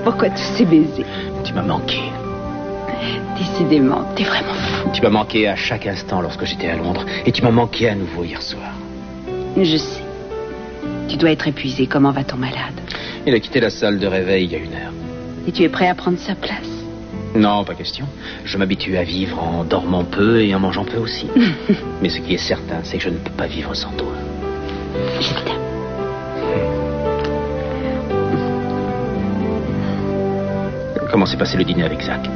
Pourquoi tous ces baisers? Tu m'as manqué. Décidément, t'es vraiment fou. Tu m'as manqué à chaque instant lorsque j'étais à Londres. Et tu m'as manqué à nouveau hier soir. Je sais. Tu dois être épuisé. Comment va ton malade? Il a quitté la salle de réveil il y a 1 heure. Et tu es prêt à prendre sa place? Non, pas question. Je m'habitue à vivre en dormant peu et en mangeant peu aussi. Mais ce qui est certain, c'est que je ne peux pas vivre sans toi. Je t'aime. Comment s'est passé le dîner avec Zach?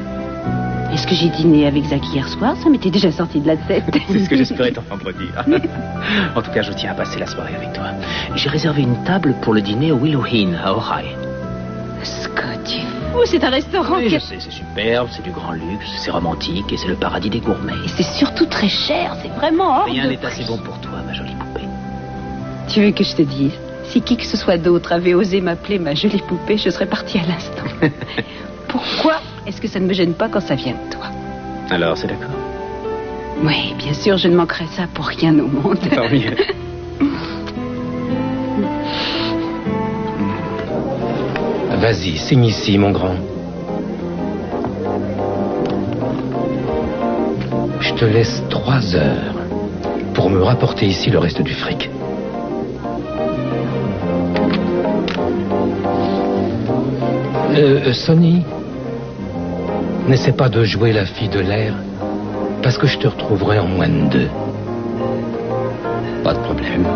Est-ce que j'ai dîné avec Zach hier soir? Ça m'était déjà sorti de la tête. C'est ce que j'espérais t'entendre dire. En tout cas, je tiens à passer la soirée avec toi. J'ai réservé une table pour le dîner au Willow Inn à Ojai. Scott, tu es fou, c'est un restaurant Oui, je sais, c'est superbe, c'est du grand luxe, c'est romantique et c'est le paradis des gourmets. Et c'est surtout très cher, c'est vraiment hors Rien de n'est prix. assez bon pour toi, ma jolie poupée. Tu veux que je te dise? Si qui que ce soit d'autre avait osé m'appeler ma jolie poupée, je serais partie à l'instant. Pourquoi est-ce que ça ne me gêne pas quand ça vient de toi? Alors, c'est d'accord. Oui, bien sûr, je ne manquerai ça pour rien au monde. Tant mieux. Vas-y, signe ici, mon grand. Je te laisse 3 heures pour me rapporter ici le reste du fric. Sonny, n'essaie pas de jouer la fille de l'air, parce que je te retrouverai en moins de 2. Pas de problème.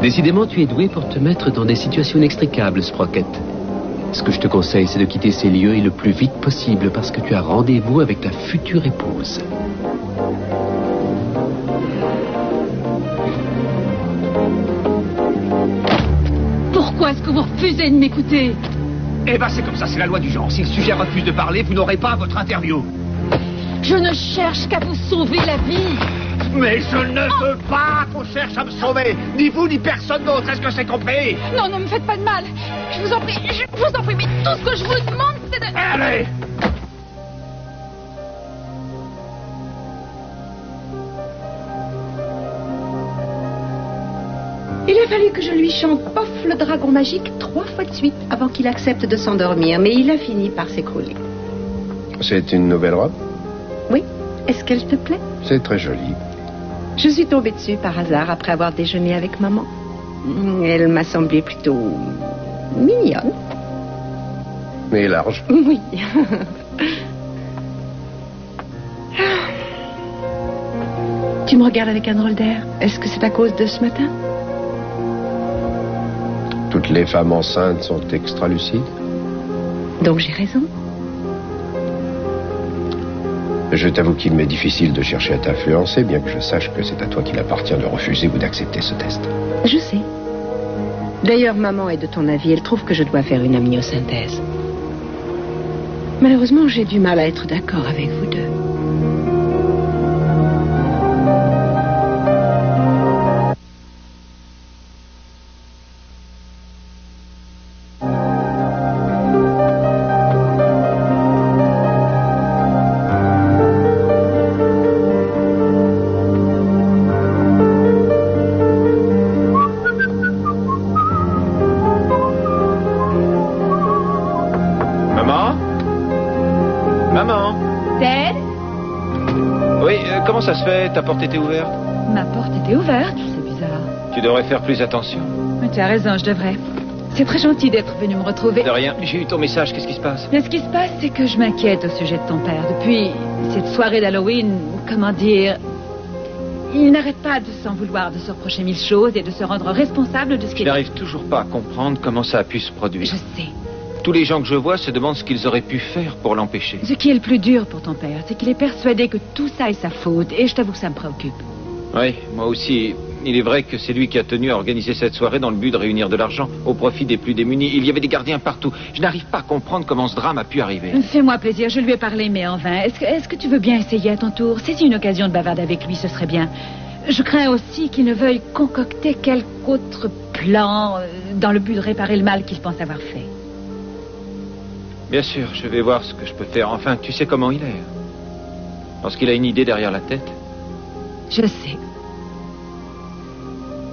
Décidément, tu es doué pour te mettre dans des situations inextricables, Sprocket. Ce que je te conseille, c'est de quitter ces lieux et le plus vite possible, parce que tu as rendez-vous avec ta future épouse. Pourquoi est-ce que vous refusez de m'écouter? Eh ben c'est comme ça, c'est la loi du genre. Si le sujet refuse de parler, vous n'aurez pas votre interview. Je ne cherche qu'à vous sauver la vie. Mais je ne veux pas qu'on cherche à me sauver. Ni vous, ni personne d'autre. Est-ce que c'est compris? Non, ne me faites pas de mal. Je vous en prie, mais tout ce que je vous demande, c'est de... Allez! Il a fallu que je lui chante Pof le dragon magique 3 fois de suite avant qu'il accepte de s'endormir, mais il a fini par s'écrouler. C'est une nouvelle robe? Oui, est-ce qu'elle te plaît? C'est très joli. Je suis tombée dessus par hasard après avoir déjeuné avec maman. Elle m'a semblé plutôt mignonne. Mais large. Oui. Tu me regardes avec un drôle d'air. Est-ce que c'est à cause de ce matin? Toutes les femmes enceintes sont extra-lucides. Donc j'ai raison. Je t'avoue qu'il m'est difficile de chercher à t'influencer, bien que je sache que c'est à toi qu'il appartient de refuser ou d'accepter ce test. Je sais. D'ailleurs, maman est de ton avis. Elle trouve que je dois faire une amniosynthèse. Malheureusement, j'ai du mal à être d'accord avec vous deux. Ça se fait, ta porte était ouverte? Ma porte était ouverte, c'est bizarre. Tu devrais faire plus attention. Mais tu as raison, je devrais. C'est très gentil d'être venu me retrouver. De rien, j'ai eu ton message, qu'est-ce qui se passe? Mais ce qui se passe, c'est que je m'inquiète au sujet de ton père. Depuis cette soirée d'Halloween, comment dire... Il n'arrête pas de s'en vouloir, de se reprocher 1000 choses et de se rendre responsable de ce qu'il... Je n'arrive toujours pas à comprendre comment ça a pu se produire. Je sais. Tous les gens que je vois se demandent ce qu'ils auraient pu faire pour l'empêcher. Ce qui est le plus dur pour ton père, c'est qu'il est persuadé que tout ça est sa faute. Et je t'avoue que ça me préoccupe. Oui, moi aussi. Il est vrai que c'est lui qui a tenu à organiser cette soirée dans le but de réunir de l'argent au profit des plus démunis. Il y avait des gardiens partout. Je n'arrive pas à comprendre comment ce drame a pu arriver. Fais-moi plaisir, je lui ai parlé, mais en vain. Est-ce que tu veux bien essayer à ton tour? C'est une occasion de bavarder avec lui, ce serait bien. Je crains aussi qu'il ne veuille concocter quelque autre plan dans le but de réparer le mal qu'il pense avoir fait. Bien sûr, je vais voir ce que je peux faire. Enfin, tu sais comment il est. Lorsqu'il a une idée derrière la tête. Je sais.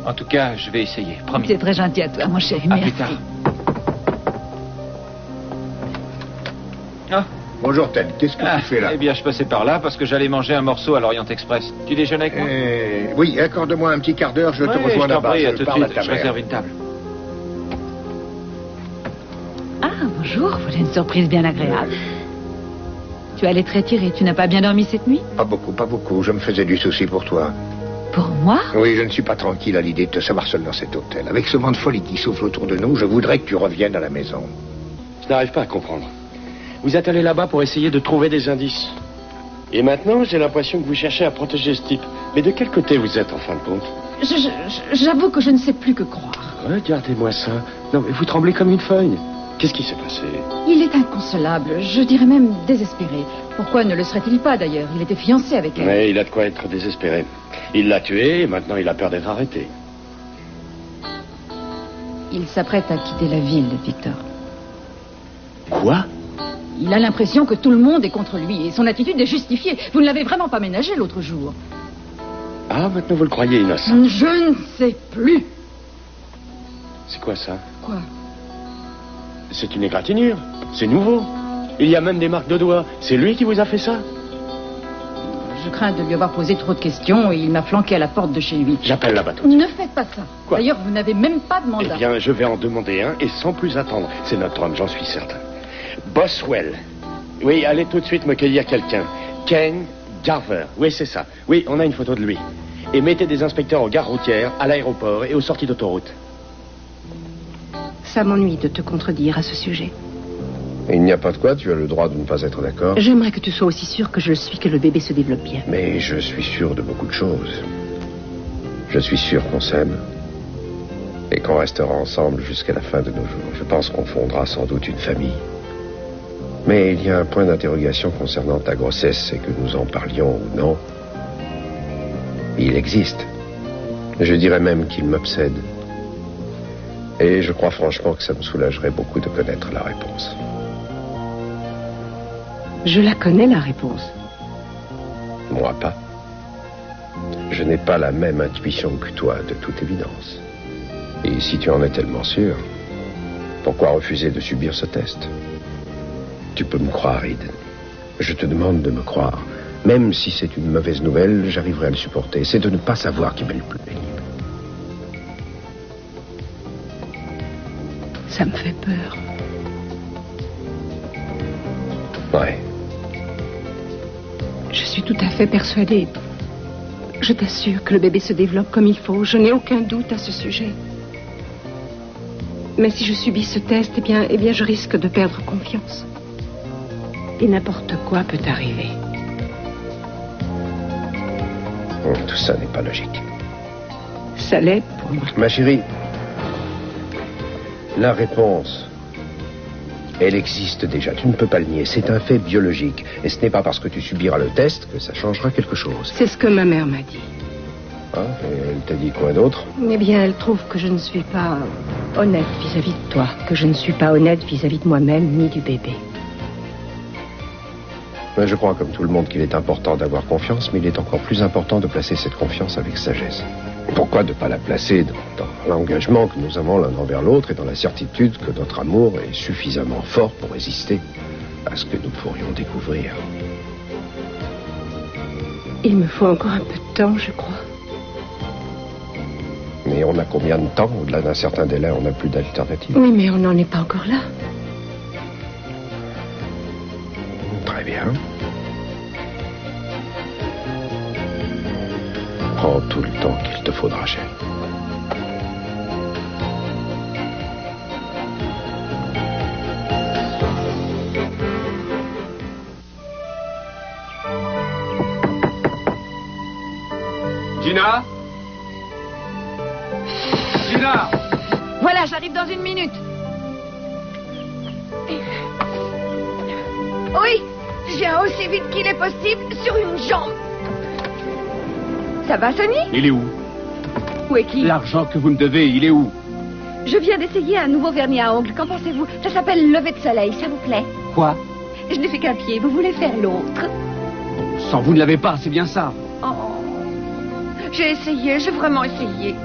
En tout cas, je vais essayer, promis. C'est très gentil à toi, mon chéri. À Merci. plus tard. Bonjour, Ted. Qu'est-ce que tu fais là? Eh bien, je passais par là parce que j'allais manger un morceau à l'Orient Express. Tu déjeunes avec moi? Oui, accorde-moi un petit quart d'heure, je te rejoins je t'en là-bas. prie, à Je tout de parle à suite. ta Je mère. réserve une table. Ah, bonjour. Voilà une surprise bien agréable. Tu allais te retirer. Tu n'as pas bien dormi cette nuit? Pas beaucoup, pas beaucoup. Je me faisais du souci pour toi. Pour moi? Oui, je ne suis pas tranquille à l'idée de te savoir seul dans cet hôtel. Avec ce vent de folie qui souffle autour de nous, je voudrais que tu reviennes à la maison. Je n'arrive pas à comprendre. Vous êtes allé là-bas pour essayer de trouver des indices. Et maintenant, j'ai l'impression que vous cherchez à protéger ce type. Mais de quel côté vous êtes, en fin de compte? J'avoue que je ne sais plus que croire. Regardez-moi ça. Non, mais vous tremblez comme une feuille. Qu'est-ce qui s'est passé? Il est inconsolable, je dirais même désespéré. Pourquoi ne le serait-il pas, d'ailleurs? Il était fiancé avec elle. Mais il a de quoi être désespéré. Il l'a tué et maintenant il a peur d'être arrêté. Il s'apprête à quitter la ville, Victor. Quoi? Il a l'impression que tout le monde est contre lui et son attitude est justifiée. Vous ne l'avez vraiment pas ménagé l'autre jour. Ah, maintenant vous le croyez innocent. Je ne sais plus. C'est quoi ça? Quoi? C'est une égratignure. C'est nouveau. Il y a même des marques de doigts. C'est lui qui vous a fait ça? Je crains de lui avoir posé trop de questions et il m'a flanqué à la porte de chez lui. J'appelle la bateau. Ne faites pas ça. Quoi? D'ailleurs, vous n'avez même pas de mandat. Eh bien, je vais en demander un et sans plus attendre. C'est notre homme, j'en suis certain. Boswell. Oui, allez tout de suite me cueillir quelqu'un. Ken Garver. Oui, c'est ça. Oui, on a une photo de lui. Et mettez des inspecteurs aux gares routières, à l'aéroport et aux sorties d'autoroute. Ça m'ennuie de te contredire à ce sujet. Il n'y a pas de quoi, tu as le droit de ne pas être d'accord. J'aimerais que tu sois aussi sûr que je le suis que le bébé se développe bien. Mais je suis sûr de beaucoup de choses. Je suis sûr qu'on s'aime. Et qu'on restera ensemble jusqu'à la fin de nos jours. Je pense qu'on fondera sans doute une famille. Mais il y a un point d'interrogation concernant ta grossesse, et que nous en parlions ou non. Il existe. Je dirais même qu'il m'obsède. Et je crois franchement que ça me soulagerait beaucoup de connaître la réponse. Je la connais, la réponse. Moi pas. Je n'ai pas la même intuition que toi, de toute évidence. Et si tu en es tellement sûr, pourquoi refuser de subir ce test? Tu peux me croire, Eden. Je te demande de me croire. Même si c'est une mauvaise nouvelle, j'arriverai à le supporter. C'est de ne pas savoir qui m'est le plus pénible. Ça me fait peur. Ouais. Je suis tout à fait persuadée. Je t'assure que le bébé se développe comme il faut. Je n'ai aucun doute à ce sujet. Mais si je subis ce test, eh bien, je risque de perdre confiance. Et n'importe quoi peut arriver. Tout ça n'est pas logique. Ça l'est pour moi. Ma chérie, la réponse, elle existe déjà. Tu ne peux pas le nier. C'est un fait biologique. Et ce n'est pas parce que tu subiras le test que ça changera quelque chose. C'est ce que ma mère m'a dit. Ah, et elle t'a dit quoi d'autre? Eh bien, elle trouve que je ne suis pas honnête vis-à-vis de toi. Que je ne suis pas honnête vis-à-vis de moi-même ni du bébé. Mais je crois, comme tout le monde, qu'il est important d'avoir confiance, mais il est encore plus important de placer cette confiance avec sagesse. Pourquoi ne pas la placer dans l'engagement que nous avons l'un envers l'autre et dans la certitude que notre amour est suffisamment fort pour résister à ce que nous pourrions découvrir? Il me faut encore un peu de temps, je crois. Mais on a combien de temps? Au-delà d'un certain délai, on n'a plus d'alternative. Oui, mais on n'en est pas encore là. Très bien. Prends tout le temps qu'il te faudra, chérie. Gina? Gina? Voilà, j'arrive dans une minute. Oui, je viens aussi vite qu'il est possible sur une jambe. Ça va, Sonny? Il est où? Où est qui? L'argent que vous me devez, il est où? Je viens d'essayer un nouveau vernis à ongles. Qu'en pensez-vous? Ça s'appelle lever de soleil, ça vous plaît? Quoi? Je n'ai fait qu'un pied. Vous voulez faire l'autre? sang. Vous ne l'avez pas, c'est bien ça. Oh. J'ai essayé, j'ai vraiment essayé.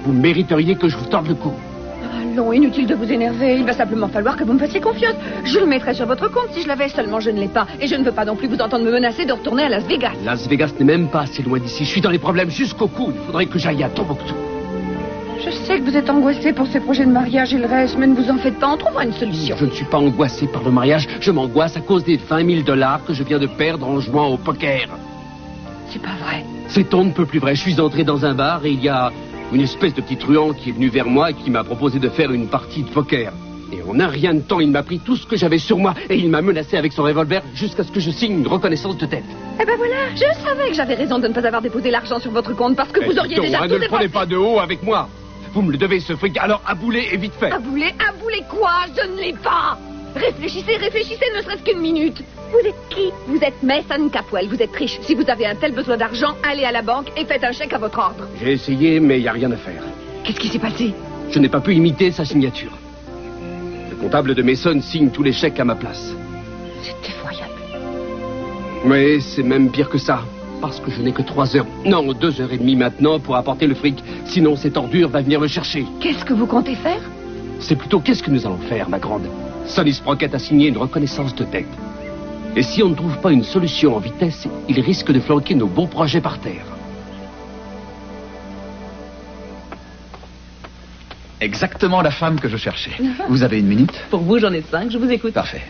Vous mériteriez que je vous torde le cou. Allons, inutile de vous énerver. Il va simplement falloir que vous me fassiez confiance. Je le mettrai sur votre compte si je l'avais, seulement je ne l'ai pas. Et je ne veux pas non plus vous entendre me menacer de retourner à Las Vegas. Las Vegas n'est même pas assez loin d'ici. Je suis dans les problèmes jusqu'au cou. Il faudrait que j'aille à Tombouctou. Je sais que vous êtes angoissé pour ces projets de mariage et le reste, mais ne vous en faites pas, on trouvera une solution. Je ne suis pas angoissé par le mariage. Je m'angoisse à cause des $20 000 que je viens de perdre en jouant au poker. C'est pas vrai. C'est on ne peut plus vrai. Je suis entré dans un bar et il y a une espèce de petit truand qui est venu vers moi et qui m'a proposé de faire une partie de poker. Et en un rien de temps, il m'a pris tout ce que j'avais sur moi et il m'a menacé avec son revolver jusqu'à ce que je signe une reconnaissance de dette. Eh ben voilà, je savais que j'avais raison de ne pas avoir déposé l'argent sur votre compte parce que vous auriez déjà tout ne le dépensé. prenez pas de haut avec moi. Vous me le devez, ce fric. Alors aboulez et vite fait. Abouler quoi? Je ne l'ai pas. Réfléchissez, ne serait-ce qu'une minute. Vous êtes qui? Vous êtes Mason Capwell, vous êtes riche. Si vous avez un tel besoin d'argent, allez à la banque et faites un chèque à votre ordre. J'ai essayé, mais il n'y a rien à faire. Qu'est-ce qui s'est passé? Je n'ai pas pu imiter sa signature. Le comptable de Mason signe tous les chèques à ma place. C'est effroyable. Mais c'est même pire que ça. Parce que je n'ai que 3 heures, non, 2 heures et demie maintenant pour apporter le fric. Sinon, cette ordure va venir le chercher. Qu'est-ce que vous comptez faire? C'est plutôt qu'est-ce que nous allons faire, ma grande. Sonny Sprocket a signé une reconnaissance de dette. Et si on ne trouve pas une solution en vitesse, il risque de flanquer nos beaux projets par terre. Exactement la femme que je cherchais. Vous avez 1 minute? Pour vous, j'en ai 5, je vous écoute. Parfait.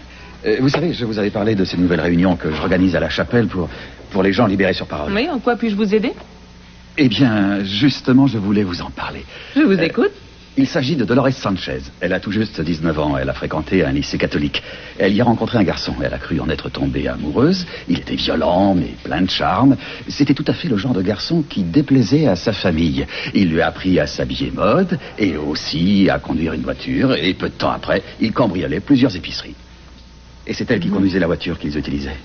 Vous savez, je vous avais parlé de ces nouvelles réunions que j'organise à la chapelle pour les gens libérés sur parole. Oui, en quoi puis-je vous aider? Eh bien, justement, je voulais vous en parler. Je vous écoute. Il s'agit de Dolores Sanchez. Elle a tout juste 19 ans. Elle a fréquenté un lycée catholique. Elle y a rencontré un garçon. Elle a cru en être tombée amoureuse. Il était violent, mais plein de charme. C'était tout à fait le genre de garçon qui déplaisait à sa famille. Il lui a appris à s'habiller mode et aussi à conduire une voiture. Et peu de temps après, il cambriolait plusieurs épiceries. Et c'est elle qui conduisait la voiture qu'ils utilisaient.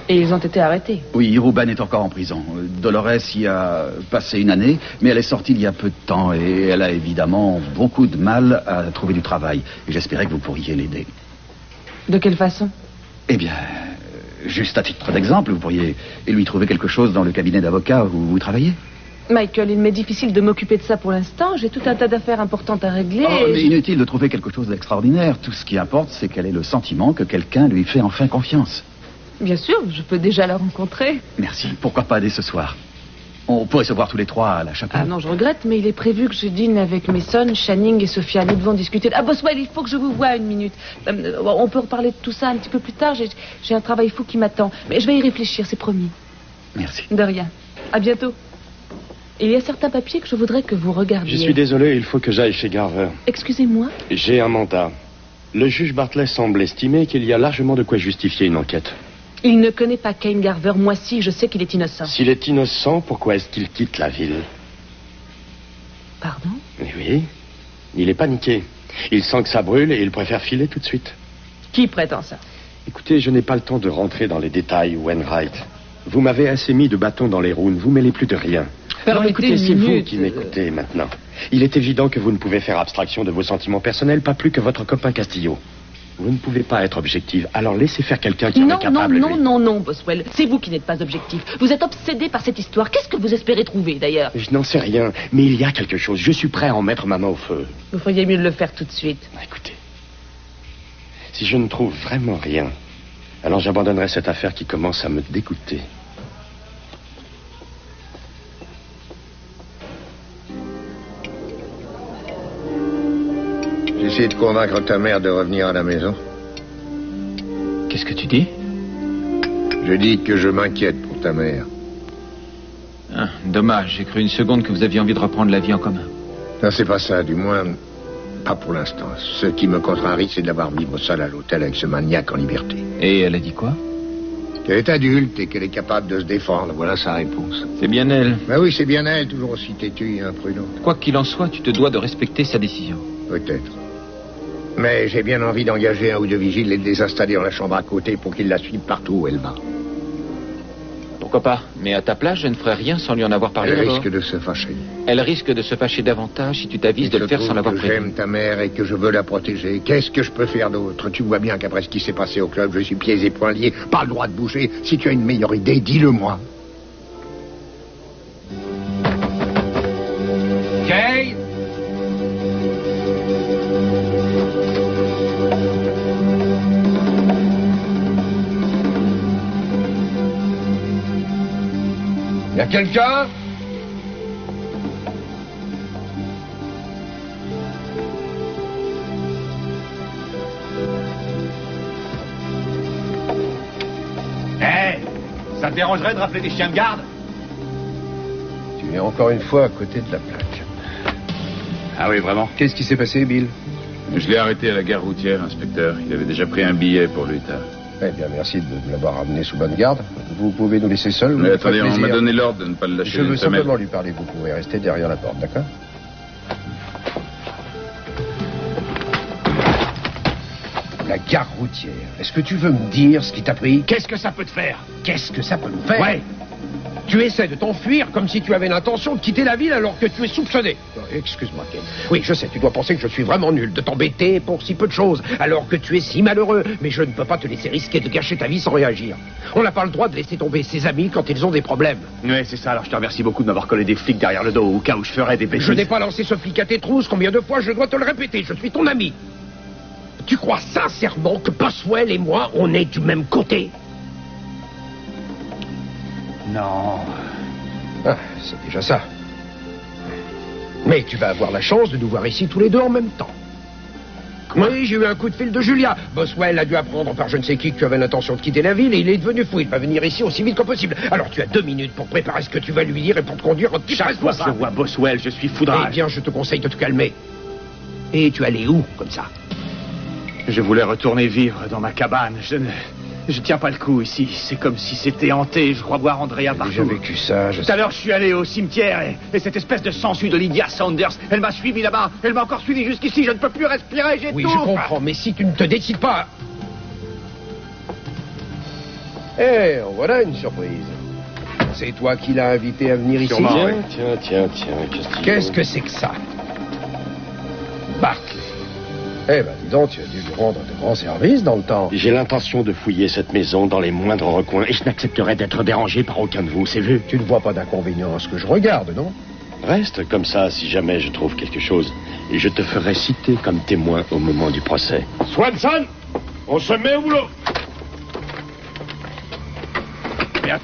Et ils ont été arrêtés? Oui, Ruben est encore en prison. Dolores y a passé 1 année, mais elle est sortie il y a peu de temps et elle a évidemment beaucoup de mal à trouver du travail. Et j'espérais que vous pourriez l'aider. De quelle façon? Eh bien, juste à titre d'exemple, vous pourriez lui trouver quelque chose dans le cabinet d'avocat où vous travaillez. Michael, il m'est difficile de m'occuper de ça pour l'instant. J'ai tout un tas d'affaires importantes à régler. Mais inutile de trouver quelque chose d'extraordinaire. Tout ce qui importe, c'est qu'elle ait le sentiment que quelqu'un lui fait enfin confiance. Bien sûr, je peux déjà la rencontrer. Merci. Pourquoi pas dès ce soir? On pourrait se voir tous les 3 à la chapelle. Ah non, je regrette, mais il est prévu que je dîne avec Mason, Channing et Sophia. Nous devons discuter. Ah, Boswell, il faut que je vous voie 1 minute. On peut reparler de tout ça un petit peu plus tard. J'ai un travail fou qui m'attend. Mais je vais y réfléchir, c'est promis. Merci. De rien. À bientôt. Il y a certains papiers que je voudrais que vous regardiez. Je suis désolé, il faut que j'aille chez Garver. Excusez-moi. J'ai un mandat. Le juge Bartley semble estimer qu'il y a largement de quoi justifier une enquête. Il ne connaît pas Kane Garver. Moi, si, je sais qu'il est innocent. S'il est innocent, pourquoi est-ce qu'il quitte la ville? Pardon? Oui, il est paniqué. Il sent que ça brûle et il préfère filer tout de suite. Qui prétend ça? Écoutez, je n'ai pas le temps de rentrer dans les détails, Wainwright. Vous m'avez assez mis de bâton dans les roues, ne vous mêlez plus de rien. Alors écoutez, c'est vous qui m'écoutez maintenant. Il est évident que vous ne pouvez faire abstraction de vos sentiments personnels, pas plus que votre copain Castillo. Vous ne pouvez pas être objective, alors laissez faire quelqu'un qui en est capable. Non, Boswell, c'est vous qui n'êtes pas objectif. Vous êtes obsédé par cette histoire. Qu'est-ce que vous espérez trouver, d'ailleurs? Je n'en sais rien, mais il y a quelque chose. Je suis prêt à en mettre ma main au feu. Vous feriez mieux de le faire tout de suite. Écoutez, si je ne trouve vraiment rien, alors j'abandonnerai cette affaire qui commence à me dégoûter. J'essaie de convaincre ta mère de revenir à la maison. Qu'est-ce que tu dis? Je dis que je m'inquiète pour ta mère. Ah, dommage, j'ai cru une seconde que vous aviez envie de reprendre la vie en commun. Non, c'est pas ça, du moins, pas pour l'instant. Ce qui me contrarie, c'est de l'avoir vivre seule à l'hôtel avec ce maniaque en liberté. Et elle a dit quoi? Qu'elle est adulte et qu'elle est capable de se défendre, voilà sa réponse. C'est bien elle. Ben oui, c'est bien elle, toujours aussi têtue et imprudente. Quoi qu'il en soit, tu te dois de respecter sa décision. Peut-être. Mais j'ai bien envie d'engager 1 ou 2 vigiles et de les installer dans la chambre à côté pour qu'ils la suivent partout où elle va. Pourquoi pas? Mais à ta place, je ne ferais rien sans lui en avoir parlé. Elle d'abord. risque de se fâcher. Elle risque de se fâcher davantage si tu t'avises de le faire sans l'avoir prévenu. J'aime ta mère et que je veux la protéger. Qu'est-ce que je peux faire d'autre? Tu vois bien qu'après ce qui s'est passé au club, je suis pieds et poings liés, pas le droit de bouger. Si tu as une meilleure idée, dis-le-moi. Kay! Y a quelqu'un? Ça te dérangerait de rappeler des chiens de garde? Tu es encore une fois à côté de la plaque. Ah oui, vraiment? Qu'est-ce qui s'est passé, Bill? Je l'ai arrêté à la gare routière, inspecteur. Il avait déjà pris un billet pour l'Utah. Eh bien, merci de l'avoir ramené sous bonne garde. Vous pouvez nous laisser seuls? Mais attendez, on m'a donné l'ordre de ne pas le lâcher. Je veux simplement lui parler. Vous pouvez rester derrière la porte, d'accord? La gare routière. Est-ce que tu veux me dire ce qui t'a pris? Qu'est-ce que ça peut te faire? Qu'est-ce que ça peut nous faire? Ouais. Tu essaies de t'enfuir comme si tu avais l'intention de quitter la ville alors que tu es soupçonné. Excuse-moi, Ken. Oui, je sais, tu dois penser que je suis vraiment nul de t'embêter pour si peu de choses, alors que tu es si malheureux. Mais je ne peux pas te laisser risquer de gâcher ta vie sans réagir. On n'a pas le droit de laisser tomber ses amis quand ils ont des problèmes. Ouais, c'est ça. Alors je te remercie beaucoup de m'avoir collé des flics derrière le dos au cas où je ferais des bêtises. Je n'ai pas lancé ce flic à tes trousses. Combien de fois je dois te le répéter? Je suis ton ami. Tu crois sincèrement que Boswell et moi, on est du même côté? Non. Ah, c'est déjà ça. Mais tu vas avoir la chance de nous voir ici tous les deux en même temps. Oui, j'ai eu un coup de fil de Julia. Boswell a dû apprendre par je ne sais qui que tu avais l'intention de quitter la ville et il est devenu fou. Il va venir ici aussi vite que possible. Alors tu as 2 minutes pour préparer ce que tu vas lui dire et pour te conduire en petite responsable. Chaque fois que je vois Boswell, je suis foudrage. Eh bien, je te conseille de te calmer. Et tu allais où, comme ça? Je voulais retourner vivre dans ma cabane. Je tiens pas le coup ici. C'est comme si c'était hanté. Je crois voir Andrea partout. J'ai vécu ça, Tout à l'heure, je suis allé au cimetière et cette espèce de sangsue de Lydia Saunders, elle m'a suivi là-bas. Elle m'a encore suivi jusqu'ici. Je ne peux plus respirer. J'ai Oui, tout. je comprends, mais si tu ne te décides pas... Eh, en voilà une surprise. C'est toi qui l'as invité à venir ici? Tiens. Qu'est-ce que c'est que ça? Barclay. Eh ben, dis donc, tu as dû lui rendre de grands services dans le temps. J'ai l'intention de fouiller cette maison dans les moindres recoins et je n'accepterai d'être dérangé par aucun de vous, c'est vu? Tu ne vois pas d'inconvénient à ce que je regarde, non? Reste comme ça si jamais je trouve quelque chose et je te ferai citer comme témoin au moment du procès. Swanson, on se met au boulot.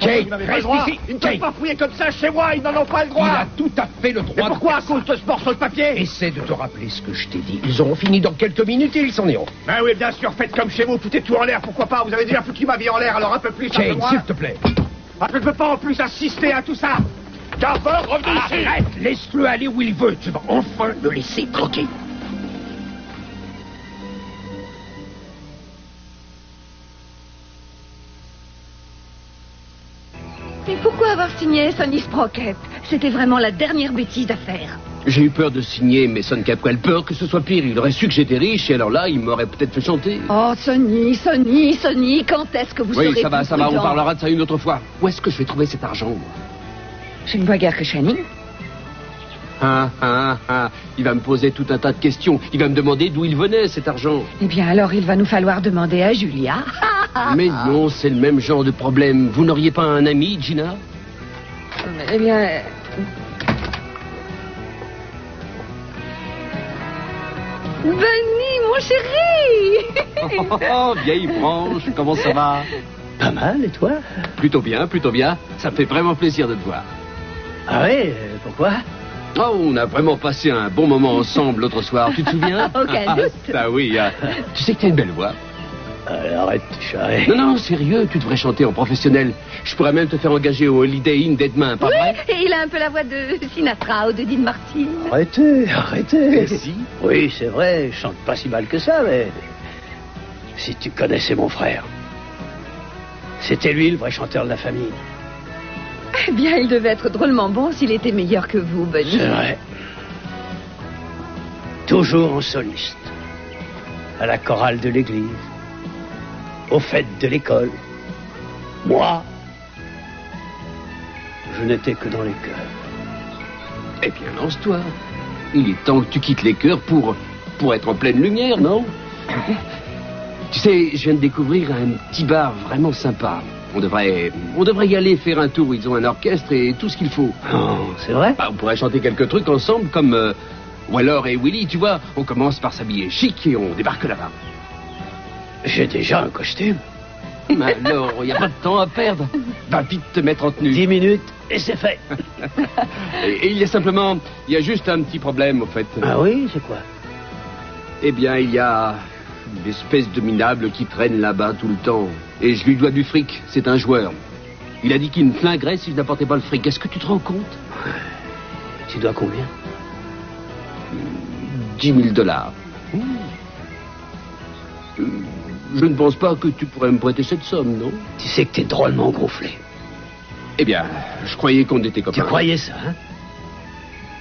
Kate, reste ici. Ils ne peuvent pas fouiller comme ça chez moi. Ils n'en ont pas le droit. Il a tout à fait le droit. Mais pourquoi à cause de ce morceau de papier? Essaie de te rappeler ce que je t'ai dit. Ils auront fini dans quelques minutes et ils s'en iront. Ben oui, bien sûr, faites comme chez vous. Tout est tout en l'air. Pourquoi pas? Vous avez déjà foutu ma vie en l'air, alors un peu plus. Kate, s'il te plaît. Ah, je ne peux pas en plus assister à tout ça. Carver, revenez ici. Arrête, laisse-le aller où il veut. Tu vas enfin le laisser tranquille. Mais pourquoi avoir signé Sonny Sprocket? C'était vraiment la dernière bêtise à faire. J'ai eu peur de signer Mason Capwell, peur que ce soit pire. Il aurait su que j'étais riche et alors là, il m'aurait peut-être fait chanter. Oh, Sonny, quand est-ce que vous serez Oui, ça va, plus prudent? on parlera de ça une autre fois. Où est-ce que je vais trouver cet argent, moi? Je ne vois guère que Channing. Il va me poser tout un tas de questions. Il va me demander d'où il venait, cet argent. Eh bien, alors, il va nous falloir demander à Julia. Mais non, c'est le même genre de problème. Vous n'auriez pas un ami, Gina? Eh bien... Benny, mon chéri! Oh, vieille branche, comment ça va? Pas mal, et toi? Plutôt bien, plutôt bien. Ça me fait vraiment plaisir de te voir. Ah ouais, pourquoi? Oh, on a vraiment passé un bon moment ensemble l'autre soir, tu te souviens? Aucun doute. Ah oui, tu sais que t'as une belle voix. Arrête, charret. Non, sérieux, tu devrais chanter en professionnel. Je pourrais même te faire engager au Holiday Inn dès demain, pas vrai? Oui, et il a un peu la voix de Sinatra ou de Dean Martin. Arrêtez. Si. Oui, c'est vrai, je chante pas si mal que ça, mais... Si tu connaissais mon frère. C'était lui le vrai chanteur de la famille. Eh bien, il devait être drôlement bon s'il était meilleur que vous, Benny. C'est vrai. Toujours en soliste. À la chorale de l'église. Aux fêtes de l'école. Moi, n'étais que dans les cœurs. Eh bien, lance-toi. Il est temps que tu quittes les cœurs pour être en pleine lumière, non? Tu sais, je viens de découvrir un petit bar vraiment sympa. On devrait y aller faire un tour. Ils ont un orchestre et tout ce qu'il faut. Oh, c'est vrai? On pourrait chanter quelques trucs ensemble comme Waller et Willy, tu vois. On commence par s'habiller chic et on débarque là-bas. J'ai déjà un costume. Alors, il n'y a pas de temps à perdre. Va vite te mettre en tenue. 10 minutes et c'est fait. Et il y a juste un petit problème, au fait. Ah oui, c'est quoi? Eh bien, il y a une espèce de minable qui traîne là-bas tout le temps. Et je lui dois du fric, c'est un joueur. Il a dit qu'il me flinguerait si je n'apportais pas le fric. Est-ce que tu te rends compte? Tu dois combien? 10 000 $. Je ne pense pas que tu pourrais me prêter cette somme, non? Tu sais que t'es drôlement gonflé. Eh bien, je croyais qu'on était copains. Tu croyais ça, hein?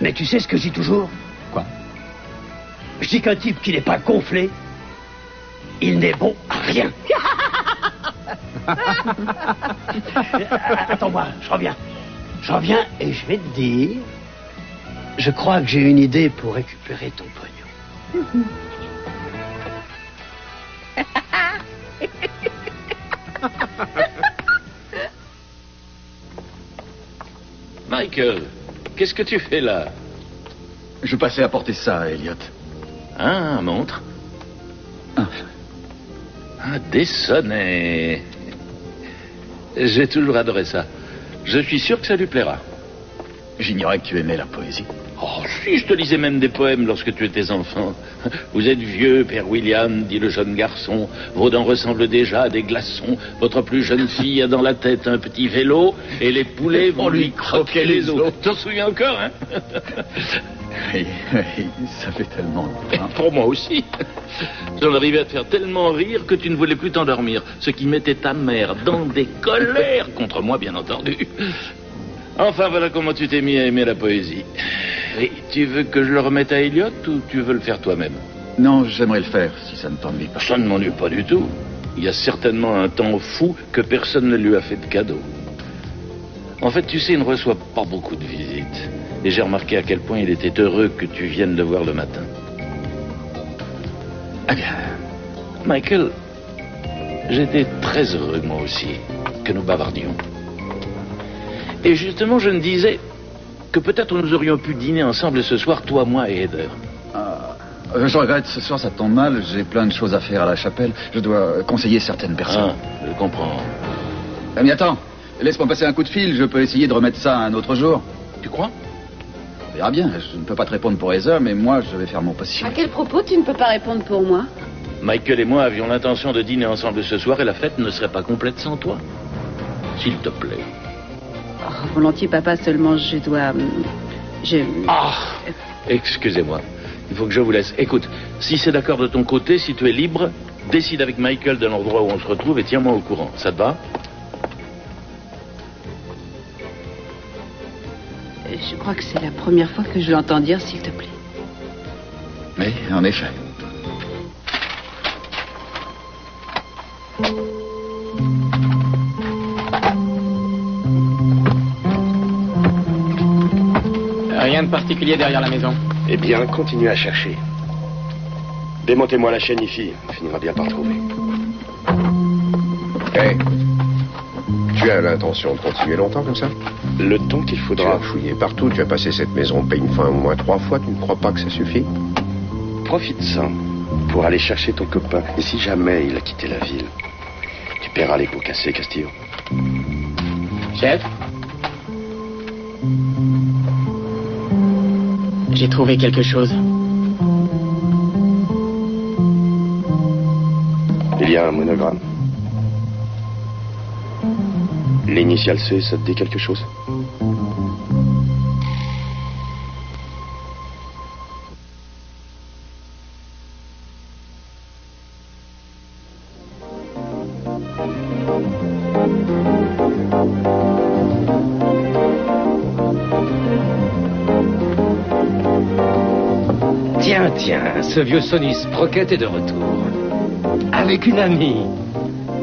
Mais tu sais ce que je dis toujours? Quoi? Je dis qu'un type qui n'est pas gonflé, il n'est bon à rien. Attends-moi, je reviens. Je reviens et je vais te dire... Je crois que j'ai une idée pour récupérer ton pognon. Michael, qu'est-ce que tu fais là? Je passais apporter ça, Elliot. Ah, montre. Ah, des sonnets. J'ai toujours adoré ça. Je suis sûr que ça lui plaira. J'ignorais que tu aimais la poésie. Oh, si, je te lisais même des poèmes lorsque tu étais enfant. Vous êtes vieux, Père William, dit le jeune garçon. Vos dents ressemblent déjà à des glaçons. Votre plus jeune fille a dans la tête un petit vélo. Et les poulets vont lui croquer les os. T'en souviens encore, hein? Oui, ça fait tellement longtemps. Pour moi aussi. J'en arrivais à te faire tellement rire que tu ne voulais plus t'endormir. Ce qui mettait ta mère dans des colères, contre moi bien entendu. Enfin, voilà comment tu t'es mis à aimer la poésie. Et tu veux que je le remette à Elliot ou tu veux le faire toi-même? Non, j'aimerais le faire, si ça ne t'ennuie pas. Ça ne m'ennuie pas du tout. Il y a certainement un temps fou que personne ne lui a fait de cadeau. En fait, tu sais, il ne reçoit pas beaucoup de visites. Et j'ai remarqué à quel point il était heureux que tu viennes le voir le matin. Eh bien... Michael, j'étais très heureux, moi aussi, que nous bavardions. Et justement, je me disais que peut-être nous aurions pu dîner ensemble ce soir, toi, moi et Heather. Je regrette, ce soir ça tombe mal, j'ai plein de choses à faire à la chapelle. Je dois conseiller certaines personnes. Ah, je comprends. Mais attends, laisse-moi passer un coup de fil, je peux essayer de remettre ça un autre jour. Tu crois? On verra bien, je ne peux pas te répondre pour Heather, mais moi je vais faire mon possible. À quel propos tu ne peux pas répondre pour moi? Michael et moi avions l'intention de dîner ensemble ce soir et la fête ne serait pas complète sans toi. S'il te plaît. Oh, volontiers, papa, seulement je dois... Ah, excusez-moi. Il faut que je vous laisse. Écoute, si c'est d'accord de ton côté, si tu es libre, décide avec Michael de l'endroit où on se retrouve et tiens-moi au courant. Ça te va? Je crois que c'est la première fois que je l'entends dire, s'il te plaît. Oui, en effet. Rien de particulier derrière la maison. Eh bien, continuez à chercher. Démontez-moi la chaîne, ici. On finira bien par trouver. Hé, tu as l'intention de continuer longtemps comme ça? Le temps qu'il faudra. Tu as fouillé partout, tu as passé cette maison peigne-fin au moins 3 fois, tu ne crois pas que ça suffit? Profite-en pour aller chercher ton copain. Et si jamais il a quitté la ville, tu paieras les pots cassés, Castillo. Chef? J'ai trouvé quelque chose. Il y a un monogramme. L'initiale C, ça te dit quelque chose? Tiens, ce vieux Sonny Sprocket est de retour. Avec une amie.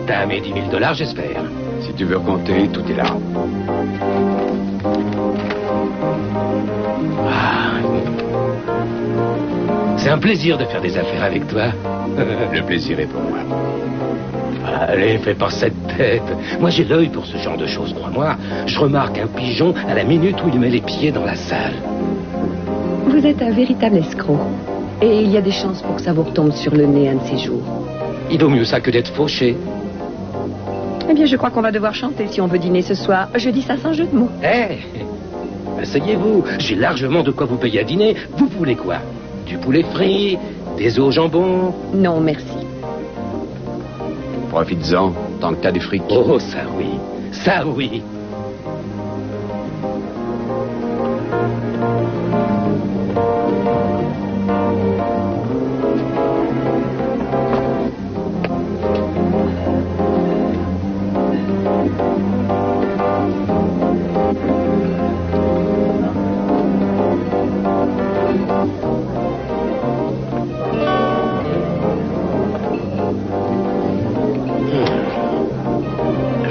T'as amené $10 000, j'espère. Si tu veux compter, tout est là. C'est un plaisir de faire des affaires avec toi. Le plaisir est pour moi. Allez, fais pas cette tête. Moi, j'ai l'œil pour ce genre de choses, crois-moi. Je remarque un pigeon à la minute où il met les pieds dans la salle. Vous êtes un véritable escroc. Et il y a des chances pour que ça vous retombe sur le nez un de ces jours. Il vaut mieux ça que d'être fauché. Eh bien, je crois qu'on va devoir chanter si on veut dîner ce soir. Je dis ça sans jeu de mots. Asseyez-vous. J'ai largement de quoi vous payer à dîner. Vous voulez quoi? Du poulet frit? Des œufs au jambon? Non, merci. Profites-en, tant que t'as du fric. Oh, ça oui. Ça oui.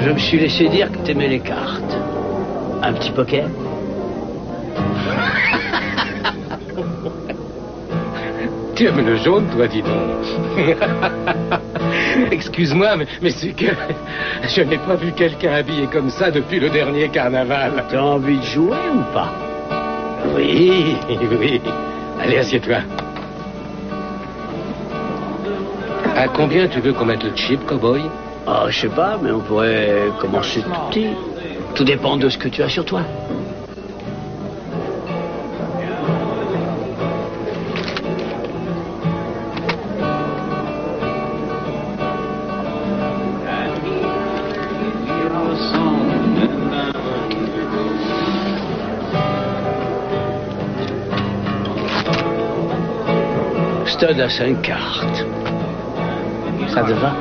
Je me suis laissé dire que t'aimais les cartes. Un petit poker? Tu aimes le jaune, toi, dis donc. Excuse-moi, mais c'est que je n'ai pas vu quelqu'un habillé comme ça depuis le dernier carnaval. T'as envie de jouer ou pas? Oui, oui. Allez, assieds-toi. À combien tu veux qu'on mette le chip, cowboy? Ah, je sais pas, mais on pourrait commencer tout petit. Tout dépend de ce que tu as sur toi. Stud à 5 cartes. Ça te va?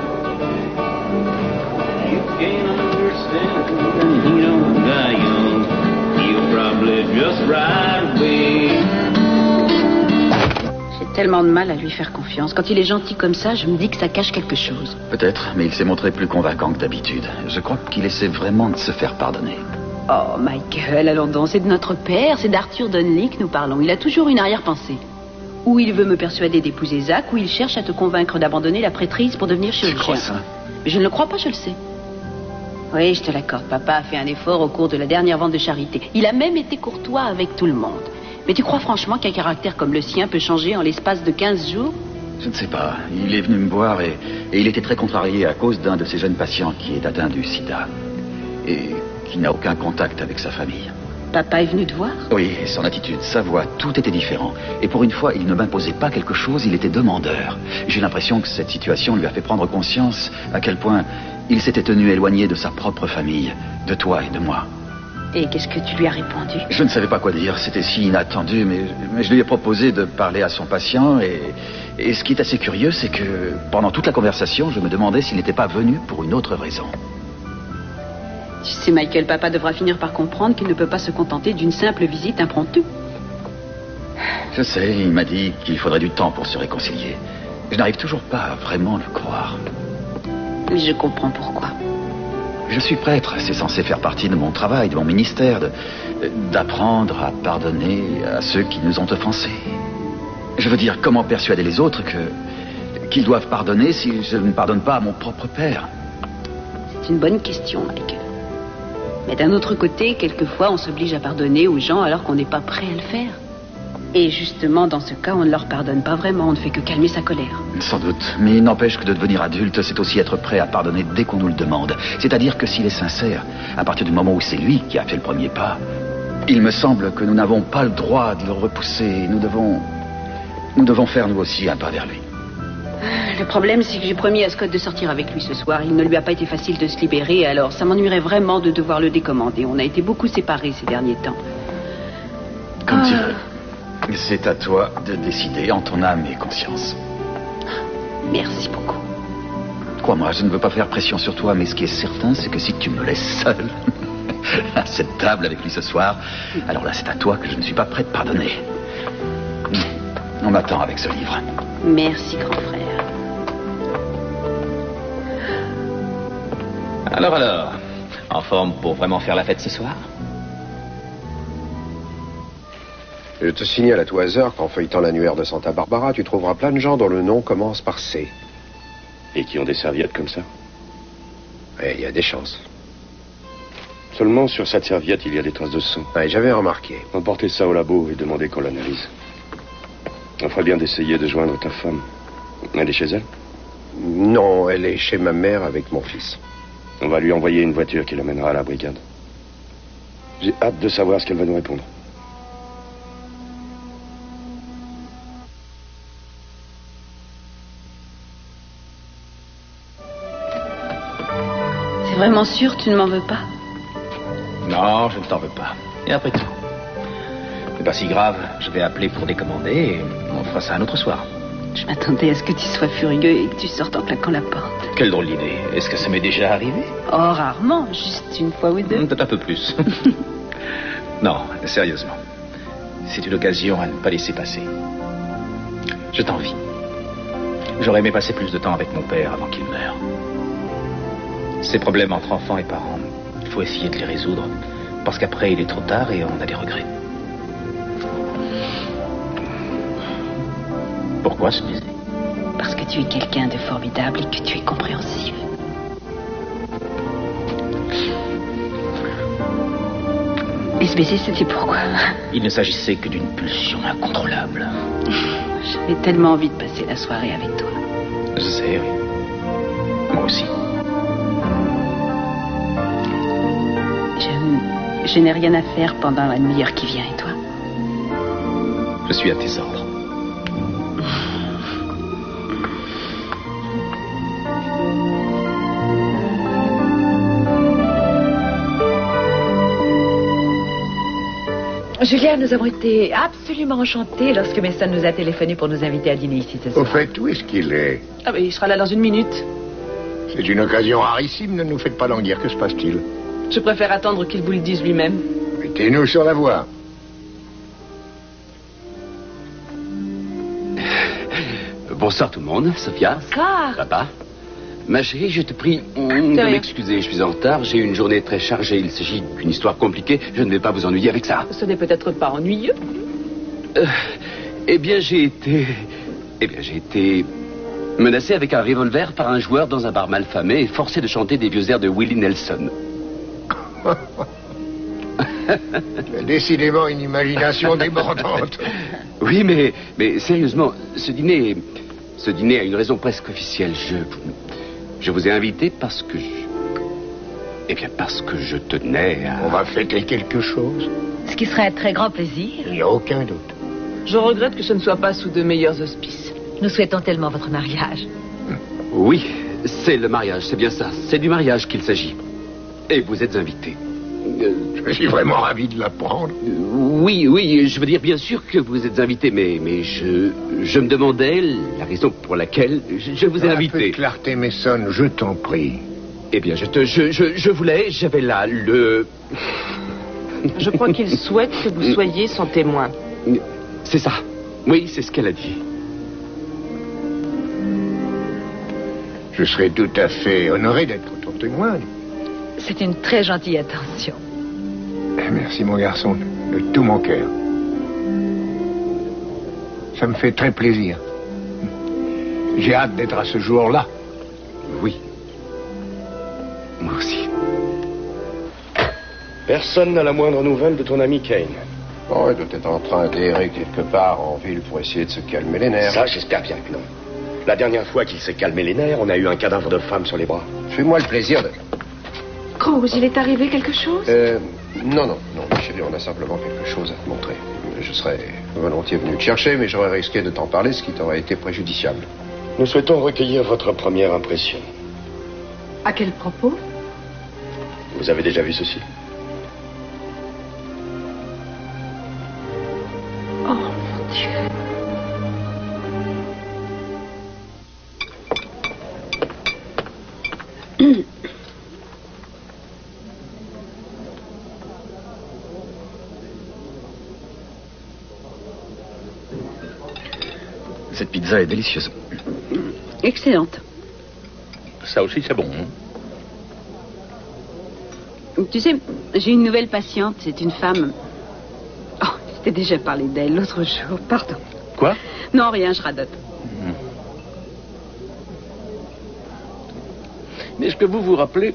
J'ai tellement de mal à lui faire confiance. Quand il est gentil comme ça, je me dis que ça cache quelque chose. Peut-être, mais il s'est montré plus convaincant que d'habitude. Je crois qu'il essaie vraiment de se faire pardonner. Oh, Michael, allons donc, c'est de notre père, c'est d'Arthur Donnelly que nous parlons. Il a toujours une arrière-pensée. Ou il veut me persuader d'épouser Zach, ou il cherche à te convaincre d'abandonner la prêtrise pour devenir chirurgien. Tu crois ça? Mais je ne le crois pas, je le sais. Oui, je te l'accorde. Papa a fait un effort au cours de la dernière vente de charité. Il a même été courtois avec tout le monde. Mais tu crois franchement qu'un caractère comme le sien peut changer en l'espace de 15 jours? Je ne sais pas. Il est venu me voir et il était très contrarié à cause d'un de ses jeunes patients qui est atteint du sida et qui n'a aucun contact avec sa famille. Papa est venu te voir? Oui, son attitude, sa voix, tout était différent. Et pour une fois, il ne m'imposait pas quelque chose, il était demandeur. J'ai l'impression que cette situation lui a fait prendre conscience à quel point il s'était tenu éloigné de sa propre famille, de toi et de moi. Et qu'est-ce que tu lui as répondu? Je ne savais pas quoi dire, c'était si inattendu, mais je lui ai proposé de parler à son patient et ce qui est assez curieux, c'est que pendant toute la conversation, je me demandais s'il n'était pas venu pour une autre raison. Tu sais, Michael, papa devra finir par comprendre qu'il ne peut pas se contenter d'une simple visite impromptue. Je sais, il m'a dit qu'il faudrait du temps pour se réconcilier. Je n'arrive toujours pas à vraiment le croire. Mais je comprends pourquoi. Je suis prêtre, c'est censé faire partie de mon travail, de mon ministère, d'apprendre à pardonner à ceux qui nous ont offensés. Je veux dire, comment persuader les autres qu'ils doivent pardonner si je ne pardonne pas à mon propre père? C'est une bonne question, Michael. Mais d'un autre côté, quelquefois, on s'oblige à pardonner aux gens alors qu'on n'est pas prêt à le faire. Et justement, dans ce cas, on ne leur pardonne pas vraiment, on ne fait que calmer sa colère. Sans doute, mais il n'empêche que de devenir adulte, c'est aussi être prêt à pardonner dès qu'on nous le demande. C'est-à-dire que s'il est sincère, à partir du moment où c'est lui qui a fait le premier pas, il me semble que nous n'avons pas le droit de le repousser. Nous devons faire nous aussi un pas vers lui. Le problème, c'est que j'ai promis à Scott de sortir avec lui ce soir. Il ne lui a pas été facile de se libérer, alors ça m'ennuierait vraiment de devoir le décommander. On a été beaucoup séparés ces derniers temps. Comme tu veux. C'est à toi de décider en ton âme et conscience. Merci beaucoup. Crois-moi, je ne veux pas faire pression sur toi, mais ce qui est certain, c'est que si tu me laisses seul à cette table avec lui ce soir, alors là, c'est à toi que je ne suis pas prêt de pardonner. On m'attend avec ce livre. Merci, grand frère. Alors, En forme pour vraiment faire la fête ce soir? Je te signale à tout hasard qu'en feuilletant l'annuaire de Santa Barbara, tu trouveras plein de gens dont le nom commence par C. Et qui ont des serviettes comme ça? Et il y a des chances. Seulement sur cette serviette, il y a des traces de sang. Ouais, j'avais remarqué. Emportez ça au labo et demandez qu'on l'analyse. On ferait bien d'essayer de joindre ta femme. Elle est chez elle? Non, elle est chez ma mère avec mon fils. On va lui envoyer une voiture qui l'amènera à la brigade. J'ai hâte de savoir ce qu'elle va nous répondre. C'est vraiment sûr, tu ne m'en veux pas? Non, je ne t'en veux pas. Et après tout, c'est pas si grave. Je vais appeler pour décommander et on fera ça un autre soir. Je m'attendais à ce que tu sois furieux et que tu sortes en claquant la porte. Quelle drôle d'idée. Est-ce que ça m'est déjà arrivé? Oh, rarement, juste une fois ou deux. Peut-être un peu plus. Non, sérieusement. C'est une occasion à ne pas laisser passer. Je t'envie. J'aurais aimé passer plus de temps avec mon père avant qu'il meure. Ces problèmes entre enfants et parents, il faut essayer de les résoudre. Parce qu'après, il est trop tard et on a des regrets. Pourquoi ce baiser? Parce que tu es quelqu'un de formidable et que tu es compréhensif. Et ce baiser, c'était pourquoi? Il ne s'agissait que d'une pulsion incontrôlable. J'avais tellement envie de passer la soirée avec toi. Je sais, oui. Moi aussi. Je n'ai rien à faire pendant la demi-heure qui vient, et toi? Je suis à tes ordres. Julia, nous avons été absolument enchantés lorsque Mason nous a téléphoné pour nous inviter à dîner ici ce soir. Au fait, où est-ce qu'il est? Ah ben, il sera là dans une minute. C'est une occasion rarissime, ne nous faites pas languir. Que se passe-t-il? Je préfère attendre qu'il vous le dise lui-même. Mettez-nous sur la voie. Bonsoir tout le monde, Sophia. Bonsoir. Papa. Ma chérie, je te prie de m'excuser, je suis en retard, j'ai eu une journée très chargée, il s'agit d'une histoire compliquée, je ne vais pas vous ennuyer avec ça. Ce n'est peut-être pas ennuyeux. J'ai été menacé avec un revolver par un joueur dans un bar malfamé et forcé de chanter des vieux airs de Willie Nelson. Décidément une imagination débordante. Oui, mais sérieusement, ce dîner a une raison presque officielle. Je vous ai invité parce que je tenais à... On va fêter quelque chose. Ce qui serait un très grand plaisir. Il n'y a aucun doute. Je regrette que ce ne soit pas sous de meilleurs auspices. Nous souhaitons tellement votre mariage. Oui, c'est le mariage, c'est bien ça. C'est du mariage qu'il s'agit. Et vous êtes invités. Je suis vraiment ravi de l'apprendre. Oui, je veux dire bien sûr que vous êtes invités, mais je me demandais la raison pour laquelle je vous ai invité. Un peu de clarté, Mason, je t'en prie. Eh bien, j'avais là le... Je crois qu'il souhaite que vous soyez son témoin. C'est ça. Oui, c'est ce qu'elle a dit. Je serais tout à fait honoré d'être ton témoin. C'est une très gentille attention. Merci, mon garçon, de tout mon cœur. Ça me fait très plaisir. J'ai hâte d'être à ce jour-là. Oui. Moi aussi. Personne n'a la moindre nouvelle de ton ami Kane. Oh, il doit être en train d'errer quelque part en ville pour essayer de se calmer les nerfs. Ça, j'espère bien que non. La dernière fois qu'il s'est calmé les nerfs, on a eu un cadavre de femme sur les bras. Fais-moi le plaisir de... Cruz, il est arrivé quelque chose? Non, chérie, on a simplement quelque chose à te montrer. Je serais volontiers venu te chercher, mais j'aurais risqué de t'en parler, ce qui t'aurait été préjudiciable. Nous souhaitons recueillir votre première impression. À quel propos? Vous avez déjà vu ceci? Oh, mon Dieu. Cette pizza est délicieuse. Excellente. Ça aussi, c'est bon. Hein? Tu sais, j'ai une nouvelle patiente. C'est une femme... Oh, je t'ai déjà parlé d'elle l'autre jour. Pardon. Quoi? Non, rien, je radote. Mais est-ce que vous vous rappelez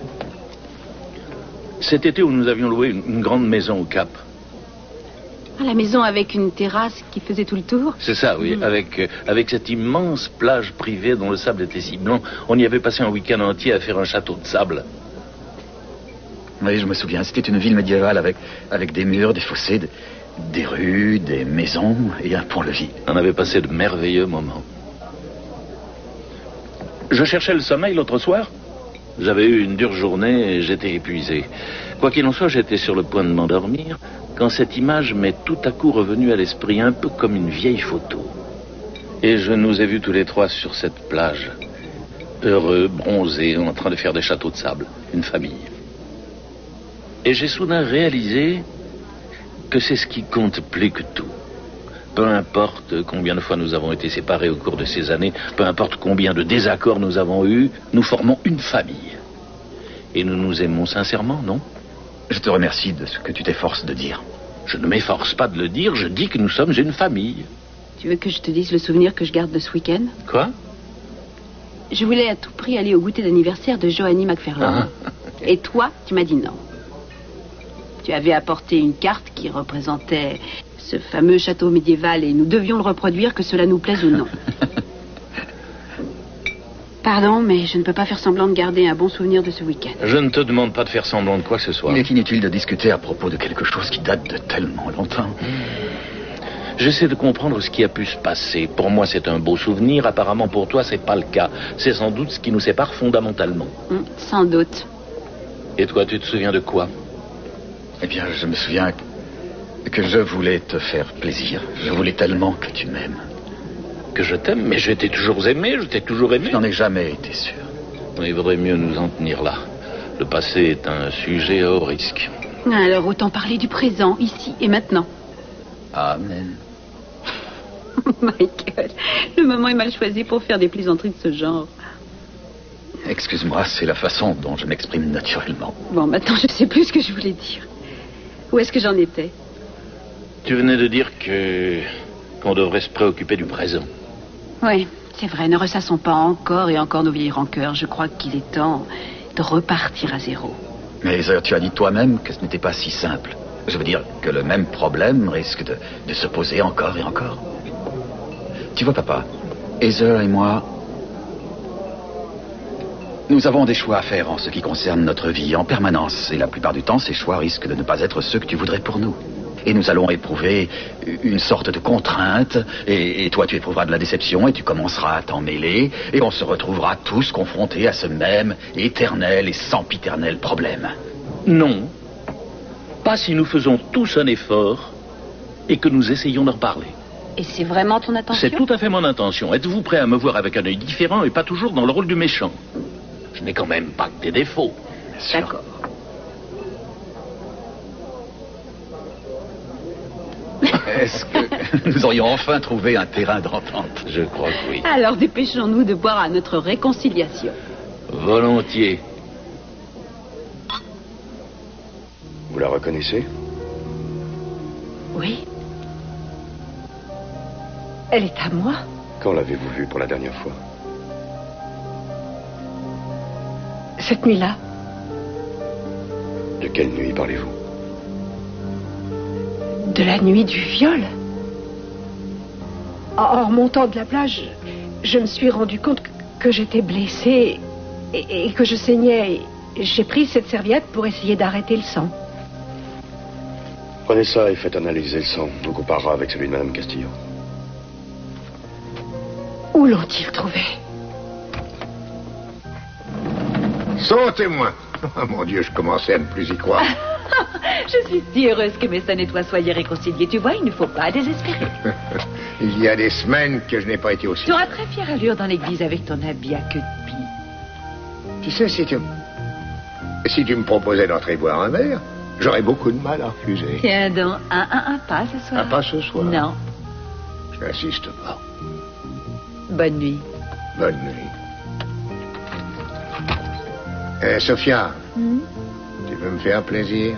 cet été où nous avions loué une grande maison au Cap? Ah, la maison avec une terrasse qui faisait tout le tour? C'est ça, oui. Avec cette immense plage privée dont le sable était si blanc. On y avait passé un week-end entier à faire un château de sable. Oui, je me souviens. C'était une ville médiévale avec des murs, des fossés, des rues, des maisons et un pont-levis. On avait passé de merveilleux moments. Je cherchais le sommeil l'autre soir. J'avais eu une dure journée et j'étais épuisé. Quoi qu'il en soit, j'étais sur le point de m'endormir quand cette image m'est tout à coup revenue à l'esprit, un peu comme une vieille photo. Et je nous ai vus tous les trois sur cette plage, heureux, bronzés, en train de faire des châteaux de sable, une famille. Et j'ai soudain réalisé que c'est ce qui compte plus que tout. Peu importe combien de fois nous avons été séparés au cours de ces années, peu importe combien de désaccords nous avons eus, nous formons une famille. Et nous nous aimons sincèrement, non? Je te remercie de ce que tu t'efforces de dire. Je ne m'efforce pas de le dire, je dis que nous sommes une famille. Tu veux que je te dise le souvenir que je garde de ce week-end? Quoi? Je voulais à tout prix aller au goûter d'anniversaire de Johanny McFarlane. Et toi, tu m'as dit non. Tu avais apporté une carte qui représentait ce fameux château médiéval et nous devions le reproduire, que cela nous plaise ou non. Pardon, mais je ne peux pas faire semblant de garder un bon souvenir de ce week-end. Je ne te demande pas de faire semblant de quoi que ce soit. Il est inutile de discuter à propos de quelque chose qui date de tellement longtemps. J'essaie de comprendre ce qui a pu se passer. Pour moi, c'est un beau souvenir. Apparemment, pour toi, c'est pas le cas. C'est sans doute ce qui nous sépare fondamentalement. Sans doute. Et toi, tu te souviens de quoi? Eh bien, je me souviens que je voulais te faire plaisir. Je voulais tellement que tu m'aimes. Que je t'aime? Mais je t'ai toujours aimé, je t'ai toujours aimé. Je n'en ai jamais été sûr. Il vaudrait mieux nous en tenir là. Le passé est un sujet à haut risque. Alors autant parler du présent, ici et maintenant. Amen. Michael, le moment est mal choisi pour faire des plaisanteries de ce genre. Excuse-moi, c'est la façon dont je m'exprime naturellement. Bon, maintenant je sais plus ce que je voulais dire. Où est-ce que j'en étais? Tu venais de dire qu'on devrait se préoccuper du présent. Oui, c'est vrai, ne ressassons pas encore et encore nos vieilles rancœurs. Je crois qu'il est temps de repartir à zéro. Mais tu as dit toi-même que ce n'était pas si simple. Je veux dire que le même problème risque de se poser encore et encore. Tu vois, papa, Heather et moi, nous avons des choix à faire en ce qui concerne notre vie en permanence. Et la plupart du temps, ces choix risquent de ne pas être ceux que tu voudrais pour nous. Et nous allons éprouver une sorte de contrainte, et toi tu éprouveras de la déception, et tu commenceras à t'en mêler, et on se retrouvera tous confrontés à ce même éternel et sempiternel problème. Non, pas si nous faisons tous un effort, et que nous essayons d'en parler. Et c'est vraiment ton intention? C'est tout à fait mon intention. Êtes-vous prêt à me voir avec un œil différent, et pas toujours dans le rôle du méchant? Je n'ai quand même pas que des défauts. D'accord. Est-ce que nous aurions enfin trouvé un terrain d'entente? Je crois que oui. Alors dépêchons-nous de boire à notre réconciliation. Volontiers. Vous la reconnaissez? Oui. Elle est à moi. Quand l'avez-vous vue pour la dernière fois? Cette nuit-là. De quelle nuit parlez-vous? De la nuit du viol. En remontant de la plage, je me suis rendu compte que j'étais blessée et que je saignais. J'ai pris cette serviette pour essayer d'arrêter le sang. Prenez ça et faites analyser le sang. On comparera avec celui de Madame Castillo. Où l'ont-ils trouvé? Sautez-moi. Oh mon Dieu, je commençais à ne plus y croire. Je suis si heureuse que Mason et toi soyez réconciliés. Tu vois, il ne faut pas désespérer. Il y a des semaines que je n'ai pas été aussi... Tu auras très fière allure dans l'église avec ton habit à queue de pie. Tu sais, si tu me proposais d'entrer boire un verre, j'aurais beaucoup de mal à refuser. Tiens donc, un pas ce soir. Un pas ce soir? Non. Je n'insiste pas. Bonne nuit. Bonne nuit. Sophia, tu veux me faire plaisir?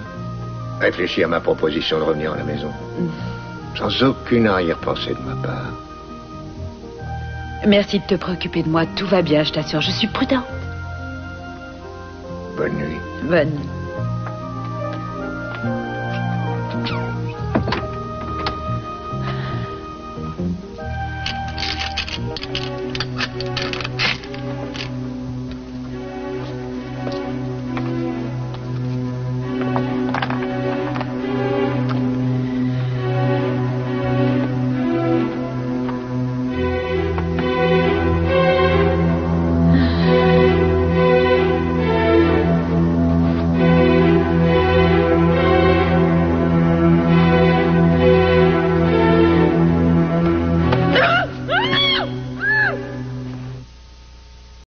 Réfléchis à ma proposition de revenir à la maison. Sans aucune arrière-pensée de ma part. Merci de te préoccuper de moi. Tout va bien, je t'assure. Je suis prudente. Bonne nuit. Bonne nuit.